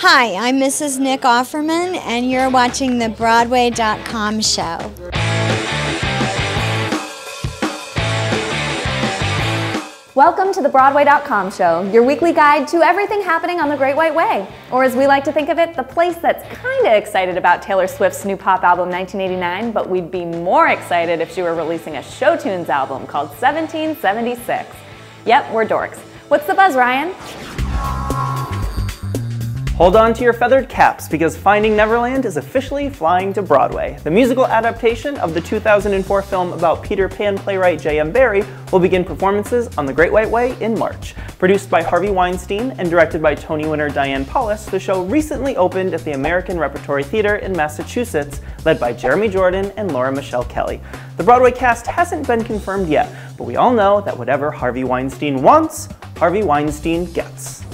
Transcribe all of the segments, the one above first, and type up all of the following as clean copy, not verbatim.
Hi, I'm Mrs. Nick Offerman, and you're watching the Broadway.com show. Welcome to the Broadway.com show, your weekly guide to everything happening on the Great White Way. Or as we like to think of it, the place that's kinda excited about Taylor Swift's new pop album 1989, but we'd be more excited if she were releasing a show tunes album called 1776. Yep, we're dorks. What's the buzz, Ryan? Hold on to your feathered caps because Finding Neverland is officially flying to Broadway. The musical adaptation of the 2004 film about Peter Pan playwright J.M. Barrie will begin performances on the Great White Way in March. Produced by Harvey Weinstein and directed by Tony winner Diane Paulus, the show recently opened at the American Repertory Theater in Massachusetts, led by Jeremy Jordan and Laura Michelle Kelly. The Broadway cast hasn't been confirmed yet, but we all know that whatever Harvey Weinstein wants, Harvey Weinstein gets.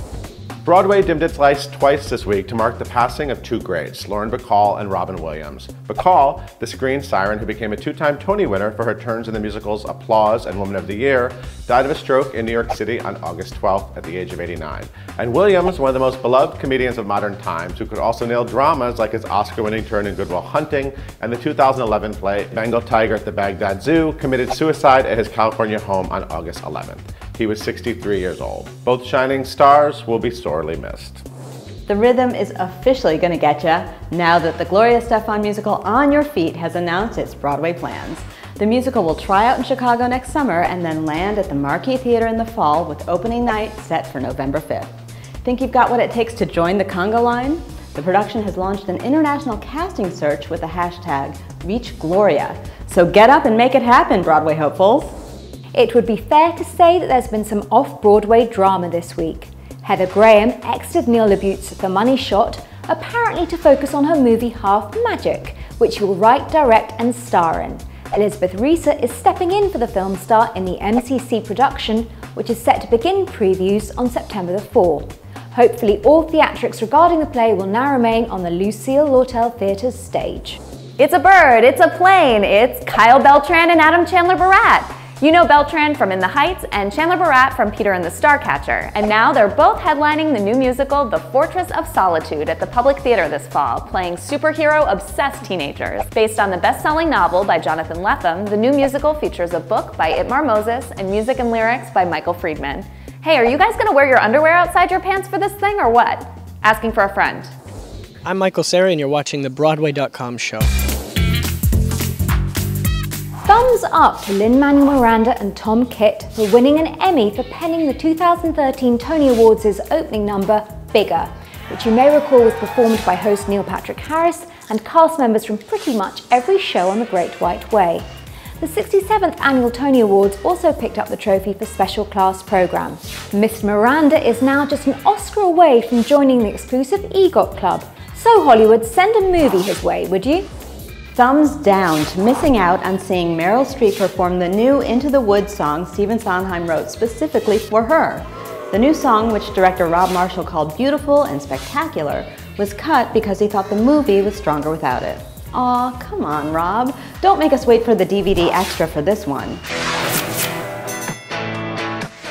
Broadway dimmed its lights twice this week to mark the passing of two greats, Lauren Bacall and Robin Williams. Bacall, the screen siren who became a two-time Tony winner for her turns in the musicals Applause and Woman of the Year, died of a stroke in New York City on August 12th at the age of 89. And Williams, one of the most beloved comedians of modern times, who could also nail dramas like his Oscar-winning turn in Good Will Hunting and the 2011 play Bengal Tiger at the Baghdad Zoo, committed suicide at his California home on August 11th. He was 63 years old. Both shining stars will be sorely missed. The rhythm is officially gonna get ya now that the Gloria Estefan musical On Your Feet has announced its Broadway plans. The musical will try out in Chicago next summer and then land at the Marquee Theater in the fall with opening night set for November 5th. Think you've got what it takes to join the conga line? The production has launched an international casting search with the hashtag #ReachGloria. So get up and make it happen, Broadway hopefuls. It would be fair to say that there's been some off-Broadway drama this week. Heather Graham exited Neil LaBute's The Money Shot, apparently to focus on her movie Half Magic, which she will write, direct and star in. Elizabeth Reaser is stepping in for the film star in the MCC production, which is set to begin previews on September the 4th. Hopefully all theatrics regarding the play will now remain on the Lucille Lortel Theatre's stage. It's a bird, it's a plane, it's Kyle Beltran and Adam Chandler-Berat. You know Beltran from In the Heights and Chanler-Berat from Peter and the Starcatcher, and now they're both headlining the new musical The Fortress of Solitude at the Public Theater this fall, playing superhero-obsessed teenagers. Based on the best-selling novel by Jonathan Lethem, the new musical features a book by Itmar Moses and music and lyrics by Michael Friedman. Hey, are you guys gonna wear your underwear outside your pants for this thing or what? Asking for a friend. I'm Michael Cera and you're watching the Broadway.com show. Thumbs up to Lin-Manuel Miranda and Tom Kitt for winning an Emmy for penning the 2013 Tony Awards' opening number, Bigger, which you may recall was performed by host Neil Patrick Harris and cast members from pretty much every show on the Great White Way. The 67th Annual Tony Awards also picked up the trophy for Special Class Program. Miss Miranda is now just an Oscar away from joining the exclusive EGOT Club. So Hollywood, send a movie his way, would you? Thumbs down to missing out on seeing Meryl Streep perform the new Into the Woods song Stephen Sondheim wrote specifically for her. The new song, which director Rob Marshall called beautiful and spectacular, was cut because he thought the movie was stronger without it. Aw, come on, Rob. Don't make us wait for the DVD extra for this one.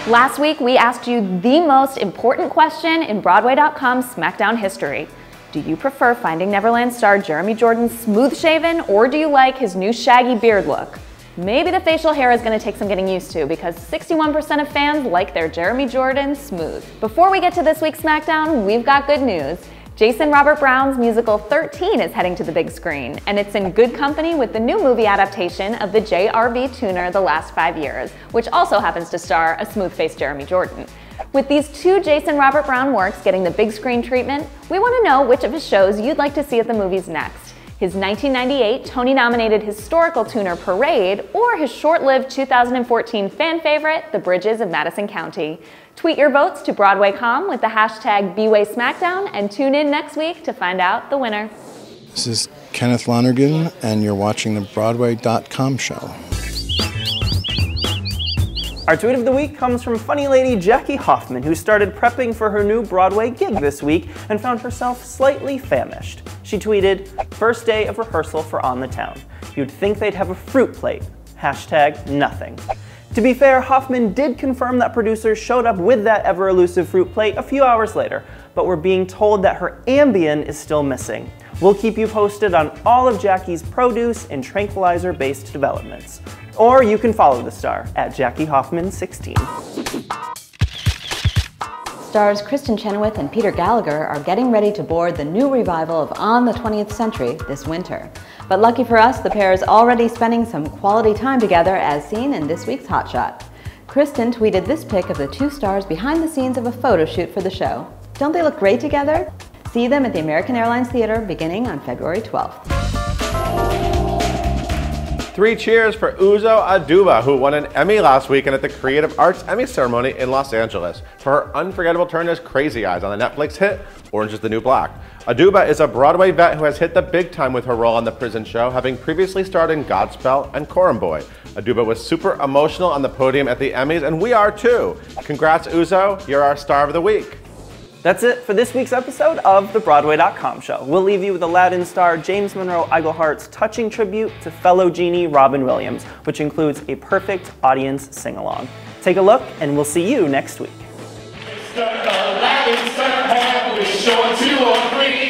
Last week, we asked you the most important question in Broadway.com's Smackdown history. Do you prefer Finding Neverland star Jeremy Jordan's smooth-shaven, or do you like his new shaggy beard look? Maybe the facial hair is going to take some getting used to because 61% of fans like their Jeremy Jordan smooth. Before we get to this week's Smackdown, we've got good news. Jason Robert Brown's musical 13 is heading to the big screen, and it's in good company with the new movie adaptation of the JRB tuner The Last 5 Years, which also happens to star a smooth-faced Jeremy Jordan. With these two Jason Robert Brown works getting the big screen treatment, we want to know which of his shows you'd like to see at the movies next. His 1998 Tony-nominated historical tuner Parade, or his short-lived 2014 fan favorite, The Bridges of Madison County. Tweet your votes to Broadway.com with the hashtag BWaySmackdown and tune in next week to find out the winner. This is Kenneth Lonergan and you're watching the Broadway.com show. Our tweet of the week comes from funny lady Jackie Hoffman, who started prepping for her new Broadway gig this week and found herself slightly famished. She tweeted, "First day of rehearsal for On the Town. You'd think they'd have a fruit plate. Hashtag nothing." To be fair, Hoffman did confirm that producers showed up with that ever-elusive fruit plate a few hours later, but we're being told that her Ambien is still missing. We'll keep you posted on all of Jackie's produce and tranquilizer-based developments. Or you can follow the star at Jackie Hoffman 16. Stars Kristin, Chenoweth, and Peter Gallagher are getting ready to board the new revival of On the 20th Century this winter. But lucky for us, the pair is already spending some quality time together as seen in this week's Hot Shot. Kristin tweeted this pic of the two stars behind the scenes of a photo shoot for the show. Don't they look great together? See them at the American Airlines Theater beginning on February 12th. 3 cheers for Uzo Aduba, who won an Emmy last weekend at the Creative Arts Emmy ceremony in Los Angeles for her unforgettable turn as Crazy Eyes on the Netflix hit Orange is the New Black. Aduba is a Broadway vet who has hit the big time with her role on The Prison Show, having previously starred in Godspell and Coram Boy. Aduba was super emotional on the podium at the Emmys, and we are too. Congrats, Uzo, you're our star of the week. That's it for this week's episode of the Broadway.com show. We'll leave you with Aladdin star James Monroe Iglehart's touching tribute to fellow genie Robin Williams, which includes a perfect audience sing-along. Take a look, and we'll see you next week. Mr. Aladdin, sir, have a wish or two or three.